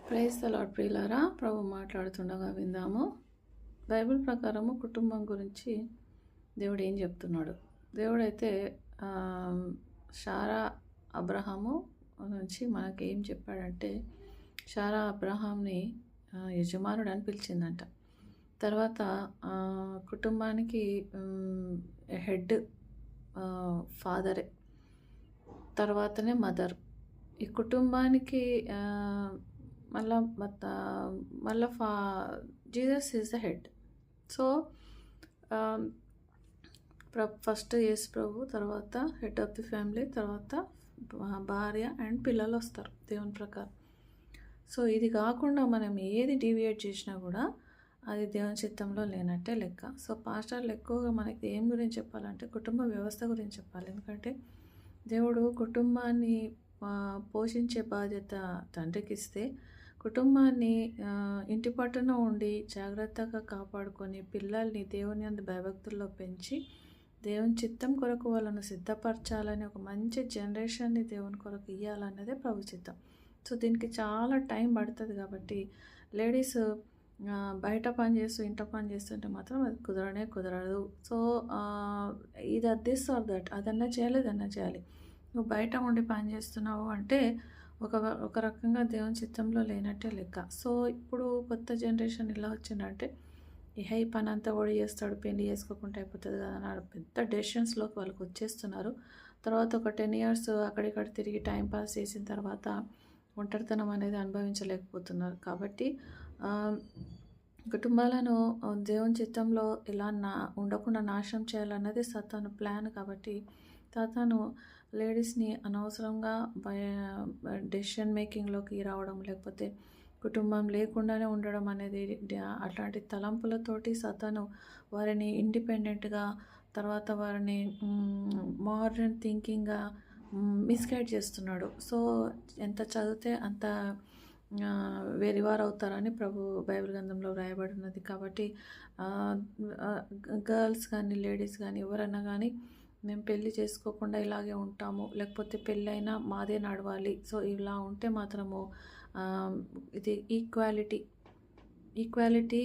Praise the lord ప్రియులారా, ప్రభు మాట్లాడుతుండగా విందాము. బైబిల్ ప్రకారము కుటుంబం గురించి దేవుడు ఏం చెప్తున్నాడు. దేవుడైతే షారా అబ్రహాము నుంచి మనకి ఏం చెప్పాడంటే, షారా అబ్రహాంని యజమానుడు అని పిలిచిందంట. తర్వాత కుటుంబానికి హెడ్ ఫాదరే, తర్వాతనే మదర్. ఈ కుటుంబానికి మళ్ళా Jesus is the head. So first Yesu ప్రభు, తర్వాత హెడ్ ఆఫ్ ది ఫ్యామిలీ, తర్వాత భార్య అండ్ పిల్లలు వస్తారు దేవుని ప్రకారం. సో ఇది కాకుండా మనం ఏది డీవియేట్ చేసినా కూడా అది దేవుని చిత్తంలో లేనట్టే లెక్క. సో పాస్టర్లు ఎక్కువగా మనకి ఏం గురించి చెప్పాలంటే కుటుంబ వ్యవస్థ గురించి చెప్పాలి. ఎందుకంటే దేవుడు కుటుంబాన్ని పోషించే బాధ్యత తండ్రికి ఇస్తే, కుటుంబాన్ని ఇంటి పట్టున ఉండి జాగ్రత్తగా కాపాడుకొని పిల్లల్ని దేవుని యందు భయభక్తుల్లో పెంచి దేవుని చిత్తం కొరకు వాళ్ళను సిద్ధపరచాలని, ఒక మంచి జనరేషన్ని దేవుని కొరకు ఇవ్వాలన్నదే ప్రభు చిత్తం. సో దీనికి చాలా టైం పడుతుంది. కాబట్టి లేడీస్ బయట పని చేస్తూ ఇంట పని చేస్తుంటే మాత్రం అది కుదరదు. సో ఇది దిస్ ఆర్ దట్, అదన్నా చేయాలి ఇదన్నా చేయాలి. నువ్వు బయట ఉండి పని చేస్తున్నావు అంటే ఒక రకంగా దేవుని చిత్తంలో లేనట్టే లెక్క. సో ఇప్పుడు కొత్త జనరేషన్ ఇలా వచ్చిందంటే ఈ పని అంతా కూడా చేస్తాడు, పెళ్లి చేసుకోకుండా అయిపోతుంది కదా అని పెద్ద డెసిషన్స్లోకి వాళ్ళకి వచ్చేస్తున్నారు. తర్వాత ఒక 10 years అక్కడిక్కడ తిరిగి టైంపాస్ చేసిన తర్వాత ఒంటరితనం అనేది అనుభవించలేకపోతున్నారు. కాబట్టి కుటుంబాలను దేవుని చిత్తంలో ఇలా ఉండకుండా నాశనం చేయాలన్నది సాతాను ప్లాన్. కాబట్టి సాతాను లేడీస్ని అనవసరంగా డెసిషన్ మేకింగ్లోకి రావడం, లేకపోతే కుటుంబం లేకుండానే ఉండడం అనేది, అట్లాంటి తలంపులతోటి సాతాను వారిని ఇండిపెండెంట్గా, తర్వాత వారిని మోడర్న్ థింకింగ్గా మిస్గైడ్ చేస్తున్నాడు. సో ఎంత చదివితే అంత వెరివారు అవుతారని ప్రభు బైబిల్ గ్రంథంలో వ్రాయబడి ఉన్నది. కాబట్టి గర్ల్స్ కానీ లేడీస్ కానీ ఎవరైనా కానీ మేము పెళ్ళి చేసుకోకుండా ఇలాగే ఉంటాము, లేకపోతే పెళ్ళైనా మాదే నడవాలి, సో ఇలా ఉంటే మాత్రము ఇది ఈక్వాలిటీ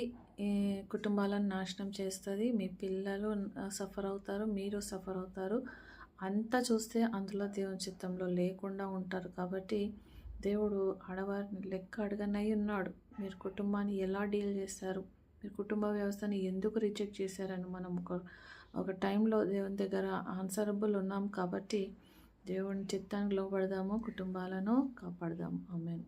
కుటుంబాలను నాశనం చేస్తుంది. మీ పిల్లలు సఫర్ అవుతారు, మీరు సఫర్ అవుతారు. అంతా చూస్తే అందులో దేవుని చిత్తంలో లేకుండా ఉంటారు. కాబట్టి దేవుడు ఆడవారిని లెక్క అడగనై ఉన్నాడు. మీరు కుటుంబాన్ని ఎలా డీల్ చేస్తారు, మీరు కుటుంబ వ్యవస్థని ఎందుకు రిజెక్ట్ చేశారని మనం ఒక టైంలో దేవుని దగ్గర ఆన్సరబుల్ ఉన్నాం. కాబట్టి దేవుని చిత్తానికి లోబడదాము, కుటుంబాలను కాపాడదాము. ఆమేన్.